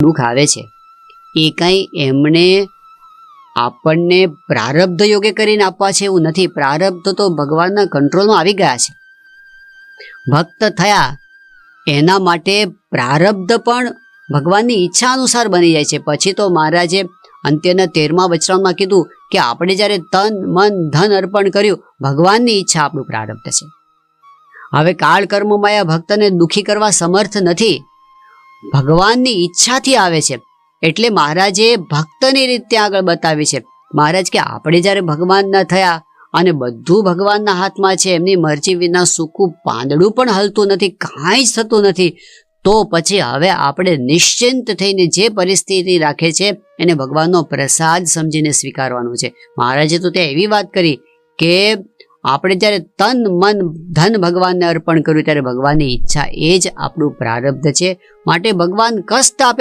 દુઃખ આવે છે એ કંઈ એમણે આપણને પ્રારબ્ધ યોગે કરીને આપવા છે એવું નથી. પ્રારબ્ધ તો ભગવાનના કંટ્રોલમાં આવી ગયા છે. ભક્ત થયા એના માટે પ્રારબ્ધ પણ ભગવાનની ઈચ્છા અનુસાર બની જાય છે. પછી તો મહારાજે અંત્યના 13મા વચરામાં કીધું કે આપણે જ્યારે તન મન ધન અર્પણ કર્યું, ભગવાનની ઈચ્છા આપણું પ્રારબ્ધ છે. હવે કાળ કર્મ માયા ભક્તને દુઃખી કરવા સમર્થ નથી, ભગવાનની ઈચ્છાથી આવે છે. એટલે મહારાજે ભક્તની રીતે આગળ બતાવી છે. મહારાજ કે આપણે જ્યારે ભગવાનના થયા અને બધું ભગવાનના હાથમાં છે, એમની મરજી વિના સૂકું પાંદડું પણ હલતું નથી, કાંઈ જ થતું નથી, તો પછી હવે આપણે નિશ્ચિંત થઈને જે પરિસ્થિતિ રાખે છે એને ભગવાનનો પ્રસાદ સમજીને સ્વીકારવાનું છે. મહારાજે તો ત્યાં એવી વાત કરી કે આપણે જ્યારે તન મન ધન ભગવાનને અર્પણ કર્યું ત્યારે ભગવાનની ઈચ્છા એ જ આપણું પ્રારબ્ધ છે. માટે ભગવાન કષ્ટ આપે